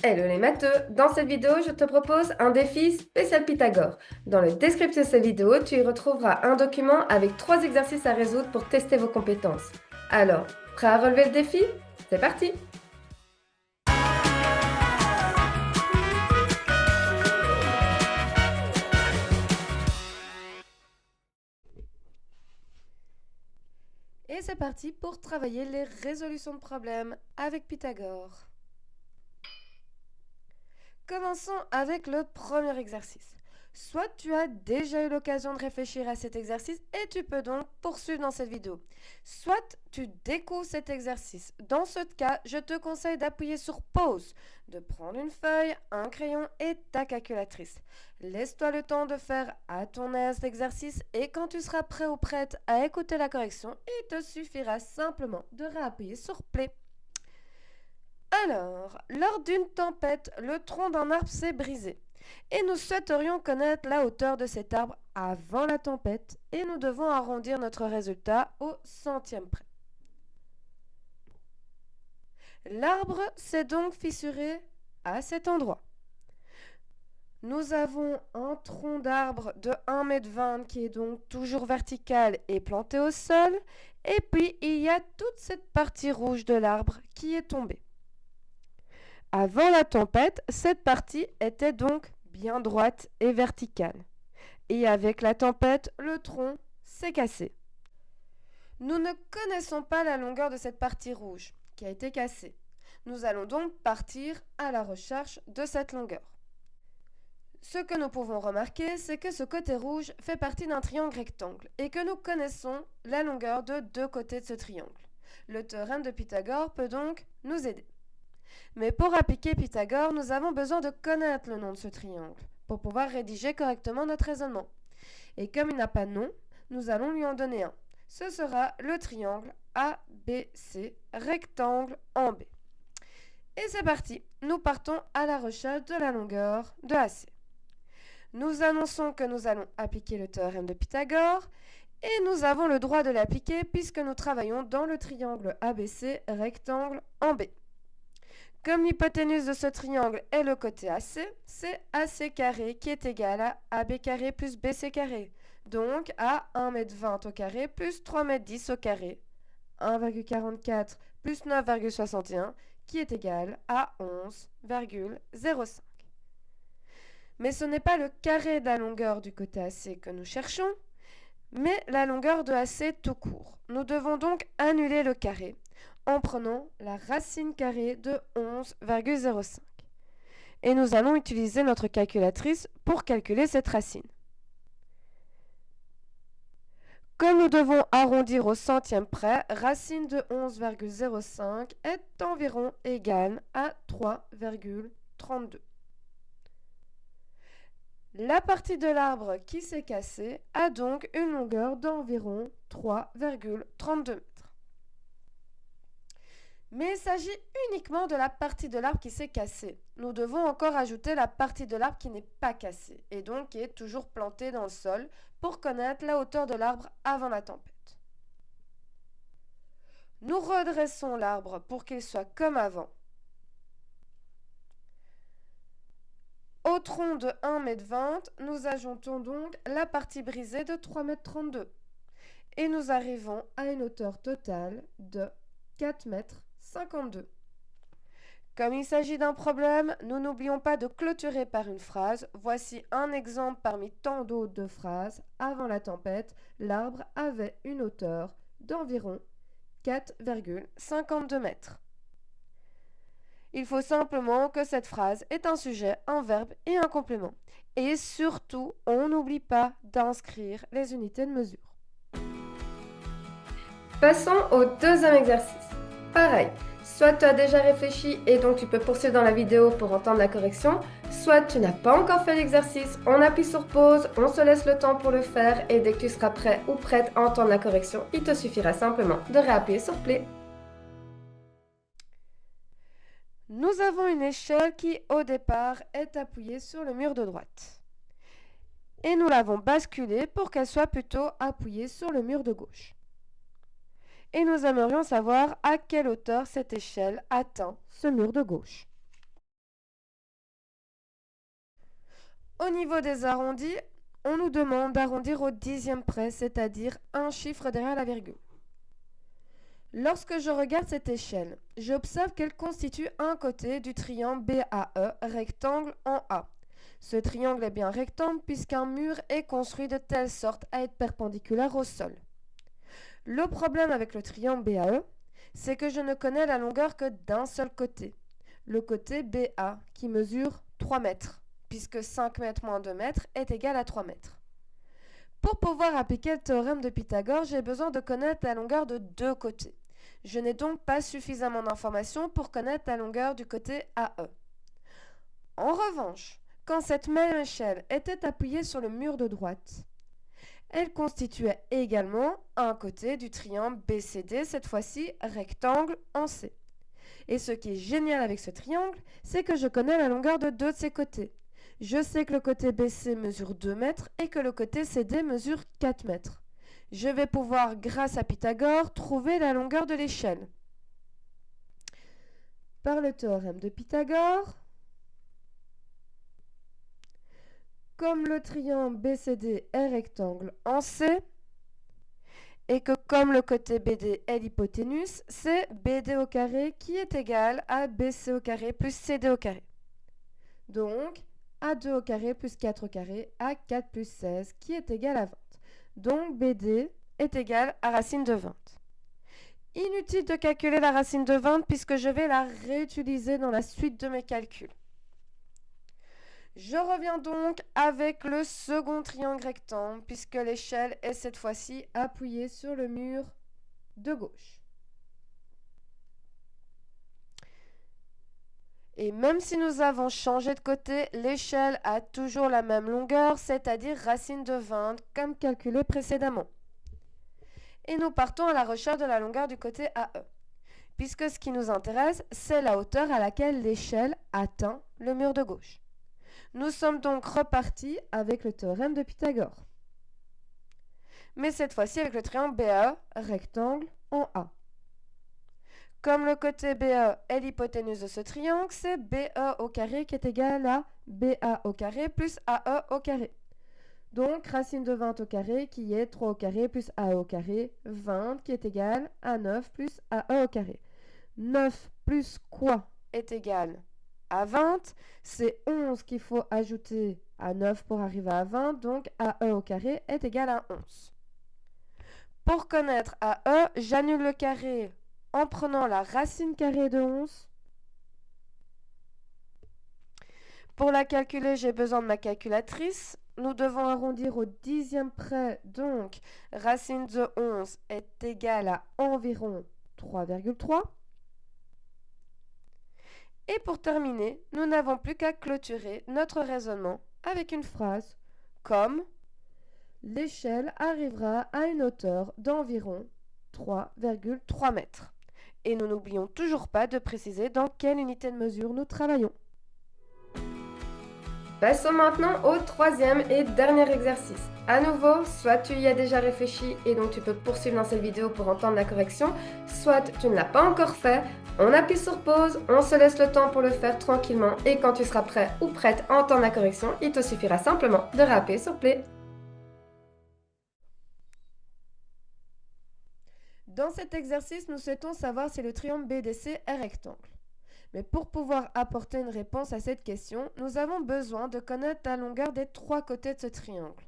Hello les matheux, dans cette vidéo, je te propose un défi spécial Pythagore. Dans le descriptif de cette vidéo, tu y retrouveras un document avec 3 exercices à résoudre pour tester vos compétences. Alors, prêt à relever le défi? C'est parti! Et c'est parti pour travailler les résolutions de problèmes avec Pythagore. Commençons avec le premier exercice. Soit tu as déjà eu l'occasion de réfléchir à cet exercice et tu peux donc poursuivre dans cette vidéo. Soit tu découvres cet exercice. Dans ce cas, je te conseille d'appuyer sur pause, de prendre une feuille, un crayon et ta calculatrice. Laisse-toi le temps de faire à ton aise l'exercice et quand tu seras prêt ou prête à écouter la correction, il te suffira simplement de réappuyer sur play. Alors, lors d'une tempête, le tronc d'un arbre s'est brisé. Et nous souhaiterions connaître la hauteur de cet arbre avant la tempête et nous devons arrondir notre résultat au centième près. L'arbre s'est donc fissuré à cet endroit. Nous avons un tronc d'arbre de 1,20 m qui est donc toujours vertical et planté au sol. Et puis, il y a toute cette partie rouge de l'arbre qui est tombée. Avant la tempête, cette partie était donc bien droite et verticale. Et avec la tempête, le tronc s'est cassé. Nous ne connaissons pas la longueur de cette partie rouge qui a été cassée. Nous allons donc partir à la recherche de cette longueur. Ce que nous pouvons remarquer, c'est que ce côté rouge fait partie d'un triangle rectangle et que nous connaissons la longueur de deux côtés de ce triangle. Le théorème de Pythagore peut donc nous aider. Mais pour appliquer Pythagore, nous avons besoin de connaître le nom de ce triangle pour pouvoir rédiger correctement notre raisonnement. Et comme il n'a pas de nom, nous allons lui en donner un. Ce sera le triangle ABC, rectangle en B. Et c'est parti, nous partons à la recherche de la longueur de AC. Nous annonçons que nous allons appliquer le théorème de Pythagore et nous avons le droit de l'appliquer puisque nous travaillons dans le triangle ABC, rectangle en B. Comme l'hypoténuse de ce triangle est le côté AC, c'est AC carré qui est égal à AB carré plus BC carré. Donc à 1,20 m au carré plus 3,10 m au carré, 1,44 plus 9,61 qui est égal à 11,05. Mais ce n'est pas le carré de la longueur du côté AC que nous cherchons, mais la longueur de AC tout court. Nous devons donc annuler le carré en prenant la racine carrée de 11,05. Et nous allons utiliser notre calculatrice pour calculer cette racine. Comme nous devons arrondir au centième près, racine de 11,05 est environ égale à 3,32. La partie de l'arbre qui s'est cassée a donc une longueur d'environ 3,32 m. Mais il s'agit uniquement de la partie de l'arbre qui s'est cassée. Nous devons encore ajouter la partie de l'arbre qui n'est pas cassée et donc qui est toujours plantée dans le sol pour connaître la hauteur de l'arbre avant la tempête. Nous redressons l'arbre pour qu'il soit comme avant. Au tronc de 1,20 m, nous ajoutons donc la partie brisée de 3,32 m. Et nous arrivons à une hauteur totale de 4,52 m. Comme il s'agit d'un problème, nous n'oublions pas de clôturer par une phrase. Voici un exemple parmi tant d'autres de phrases. Avant la tempête, l'arbre avait une hauteur d'environ 4,52 m. Il faut simplement que cette phrase ait un sujet, un verbe et un complément. Et surtout, on n'oublie pas d'inscrire les unités de mesure. Passons au deuxième exercice. Pareil, soit tu as déjà réfléchi et donc tu peux poursuivre dans la vidéo pour entendre la correction, soit tu n'as pas encore fait l'exercice, on appuie sur pause, on se laisse le temps pour le faire et dès que tu seras prêt ou prête à entendre la correction, il te suffira simplement de réappuyer sur play. Nous avons une échelle qui, au départ, est appuyée sur le mur de droite. Et nous l'avons basculée pour qu'elle soit plutôt appuyée sur le mur de gauche. Et nous aimerions savoir à quelle hauteur cette échelle atteint ce mur de gauche. Au niveau des arrondis, on nous demande d'arrondir au dixième près, c'est-à-dire un chiffre derrière la virgule. Lorsque je regarde cette échelle, j'observe qu'elle constitue un côté du triangle BAE, rectangle en A. Ce triangle est bien rectangle puisqu'un mur est construit de telle sorte à être perpendiculaire au sol. Le problème avec le triangle BAE, c'est que je ne connais la longueur que d'un seul côté, le côté BA, qui mesure 3 mètres, puisque 5 mètres moins 2 mètres est égal à 3 mètres. Pour pouvoir appliquer le théorème de Pythagore, j'ai besoin de connaître la longueur de deux côtés. Je n'ai donc pas suffisamment d'informations pour connaître la longueur du côté AE. En revanche, quand cette même échelle était appuyée sur le mur de droite, elle constituait également un côté du triangle BCD, cette fois-ci rectangle en C. Et ce qui est génial avec ce triangle, c'est que je connais la longueur de deux de ses côtés. Je sais que le côté BC mesure 2 mètres et que le côté CD mesure 4 mètres. Je vais pouvoir, grâce à Pythagore, trouver la longueur de l'échelle. Par le théorème de Pythagore, comme le triangle BCD est rectangle en C, et que comme le côté BD est l'hypoténuse, c'est BD au carré qui est égal à BC au carré plus CD au carré. Donc, A2 au carré plus 4 au carré à 4 plus 16 qui est égal à 20. Donc, BD est égal à racine de 20. Inutile de calculer la racine de 20 puisque je vais la réutiliser dans la suite de mes calculs. Je reviens donc avec le second triangle rectangle puisque l'échelle est cette fois-ci appuyée sur le mur de gauche. Et même si nous avons changé de côté, l'échelle a toujours la même longueur, c'est-à-dire racine de 20, comme calculé précédemment. Et nous partons à la recherche de la longueur du côté AE, puisque ce qui nous intéresse, c'est la hauteur à laquelle l'échelle atteint le mur de gauche. Nous sommes donc repartis avec le théorème de Pythagore. Mais cette fois-ci avec le triangle BAE, rectangle en A. Comme le côté BE est l'hypoténuse de ce triangle, c'est BE au carré qui est égal à BA au carré plus AE au carré. Donc, racine de 20 au carré qui est 3 au carré plus AE au carré, 20 qui est égal à 9 plus AE au carré. 9 plus quoi est égal à 20, c'est 11 qu'il faut ajouter à 9 pour arriver à 20, donc AE au carré est égal à 11. Pour connaître AE, j'annule le carré en prenant la racine carrée de 11. Pour la calculer, j'ai besoin de ma calculatrice. Nous devons arrondir au dixième près, donc racine de 11 est égale à environ 3,3. Et pour terminer, nous n'avons plus qu'à clôturer notre raisonnement avec une phrase comme « L'échelle arrivera à une hauteur d'environ 3,3 mètres ». Et nous n'oublions toujours pas de préciser dans quelle unité de mesure nous travaillons. Passons maintenant au troisième et dernier exercice. À nouveau, soit tu y as déjà réfléchi et donc tu peux poursuivre dans cette vidéo pour entendre la correction, soit tu ne l'as pas encore fait, on appuie sur pause, on se laisse le temps pour le faire tranquillement et quand tu seras prêt ou prête à entendre la correction, il te suffira simplement de rappuyer sur play. Dans cet exercice, nous souhaitons savoir si le triangle BDC est rectangle. Mais pour pouvoir apporter une réponse à cette question, nous avons besoin de connaître la longueur des trois côtés de ce triangle.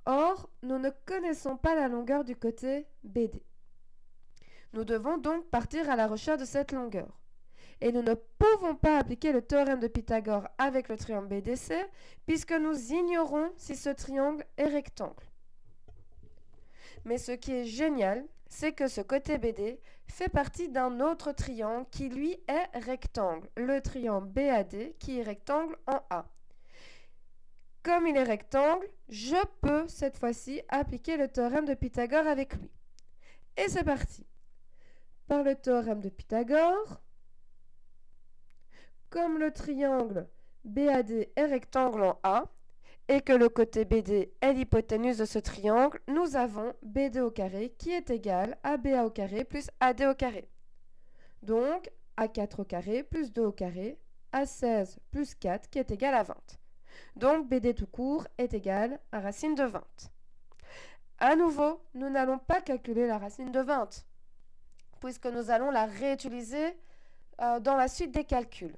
Or, nous ne connaissons pas la longueur du côté BD. Nous devons donc partir à la recherche de cette longueur. Et nous ne pouvons pas appliquer le théorème de Pythagore avec le triangle BDC puisque nous ignorons si ce triangle est rectangle. Mais ce qui est génial, c'est que ce côté BD fait partie d'un autre triangle qui lui est rectangle, le triangle BAD qui est rectangle en A. Comme il est rectangle, je peux cette fois-ci appliquer le théorème de Pythagore avec lui. Et c'est parti. Par le théorème de Pythagore, comme le triangle BAD est rectangle en A, et que le côté BD est l'hypoténuse de ce triangle, nous avons BD au carré qui est égal à BA au carré plus AD au carré. Donc, A4 au carré plus 2 au carré, A16 plus 4 qui est égal à 20. Donc BD tout court est égal à racine de 20. À nouveau, nous n'allons pas calculer la racine de 20, puisque nous allons la réutiliser dans la suite des calculs.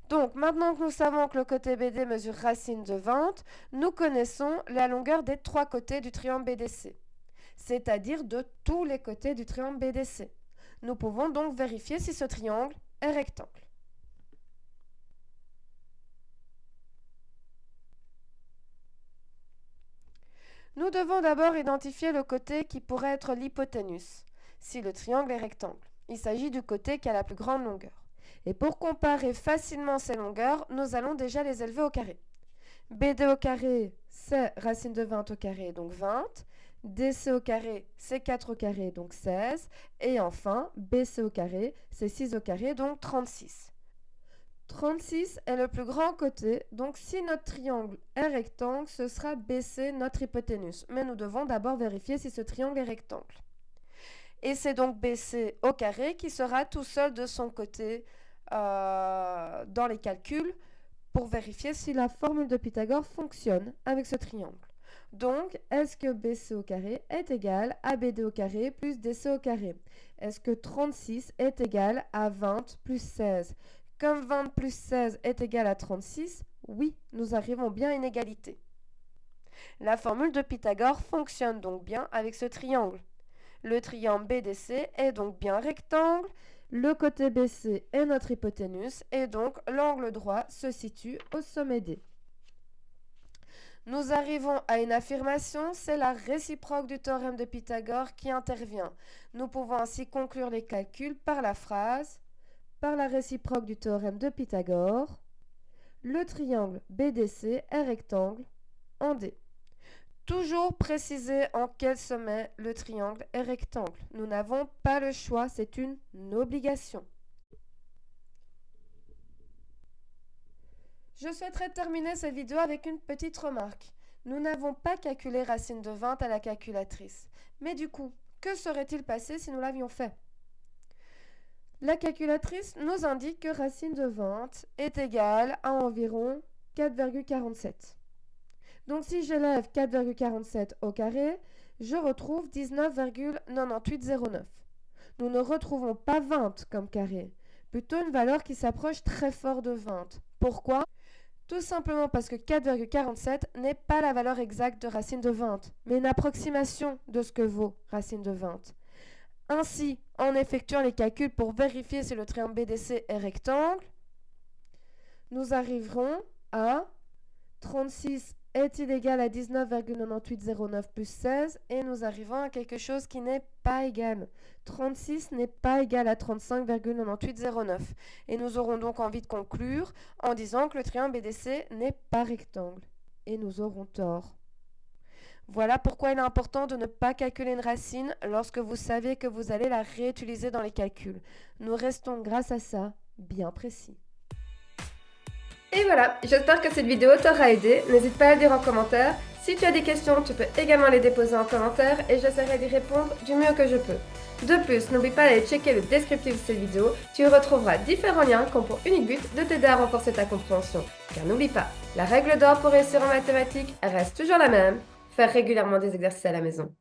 Donc, maintenant que nous savons que le côté BD mesure racine de 20, nous connaissons la longueur des trois côtés du triangle BDC, c'est-à-dire de tous les côtés du triangle BDC. Nous pouvons donc vérifier si ce triangle est rectangle. Nous devons d'abord identifier le côté qui pourrait être l'hypoténuse, si le triangle est rectangle. Il s'agit du côté qui a la plus grande longueur. Et pour comparer facilement ces longueurs, nous allons déjà les élever au carré. BD au carré, c'est racine de 20 au carré, donc 20. DC au carré, c'est 4 au carré, donc 16. Et enfin, BC au carré, c'est 6 au carré, donc 36. 36 est le plus grand côté, donc si notre triangle est rectangle, ce sera BC notre hypoténuse. Mais nous devons d'abord vérifier si ce triangle est rectangle. Et c'est donc BC au carré qui sera tout seul de son côté dans les calculs pour vérifier si la formule de Pythagore fonctionne avec ce triangle. Donc, est-ce que BC au carré est égal à BD au carré plus DC au carré? Est-ce que 36 est égal à 20 plus 16? Comme 20 plus 16 est égal à 36, oui, nous arrivons bien à une égalité. La formule de Pythagore fonctionne donc bien avec ce triangle. Le triangle BDC est donc bien rectangle, le côté BC est notre hypoténuse et donc l'angle droit se situe au sommet D. Nous arrivons à une affirmation, c'est la réciproque du théorème de Pythagore qui intervient. Nous pouvons ainsi conclure les calculs par la phrase « Par la réciproque du théorème de Pythagore, le triangle BDC est rectangle en D ». Toujours préciser en quel sommet le triangle est rectangle. Nous n'avons pas le choix, c'est une obligation. Je souhaiterais terminer cette vidéo avec une petite remarque. Nous n'avons pas calculé racine de 20 à la calculatrice. Mais du coup, que serait-il passé si nous l'avions fait? La calculatrice nous indique que racine de 20 est égale à environ 4,47. Donc si j'élève 4,47 au carré, je retrouve 19,9809. Nous ne retrouvons pas 20 comme carré, plutôt une valeur qui s'approche très fort de 20. Pourquoi? Tout simplement parce que 4,47 n'est pas la valeur exacte de racine de 20, mais une approximation de ce que vaut racine de 20. Ainsi, en effectuant les calculs pour vérifier si le triangle BDC est rectangle, nous arriverons à 36 est-il égal à 19,9809 plus 16 et nous arrivons à quelque chose qui n'est pas égal. 36 n'est pas égal à 35,9809 et nous aurons donc envie de conclure en disant que le triangle BDC n'est pas rectangle et nous aurons tort. Voilà pourquoi il est important de ne pas calculer une racine lorsque vous savez que vous allez la réutiliser dans les calculs. Nous restons grâce à ça bien précis. Et voilà, j'espère que cette vidéo t'aura aidé. N'hésite pas à le dire en commentaire. Si tu as des questions, tu peux également les déposer en commentaire et j'essaierai d'y répondre du mieux que je peux. De plus, n'oublie pas d'aller checker le descriptif de cette vidéo. Tu y retrouveras différents liens qui ont pour unique but de t'aider à renforcer ta compréhension. Car n'oublie pas, la règle d'or pour réussir en mathématiques reste toujours la même. Faire régulièrement des exercices à la maison.